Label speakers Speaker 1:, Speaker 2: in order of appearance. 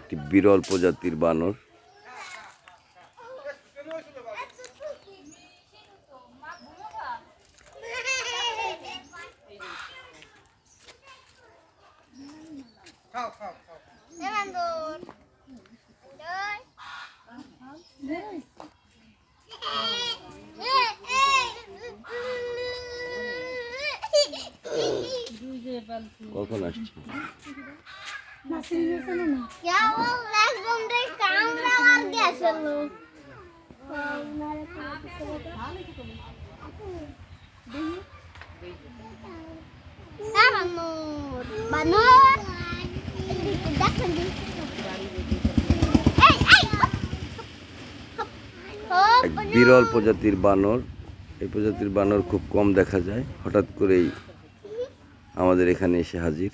Speaker 1: একটি বিরল প্রজাতির বানর। কখন আসছে? এক বিরল প্রজাতির বানর। এই প্রজাতির বানর খুব কম দেখা যায়, হঠাৎ করেই আমাদের এখানে এসে হাজির।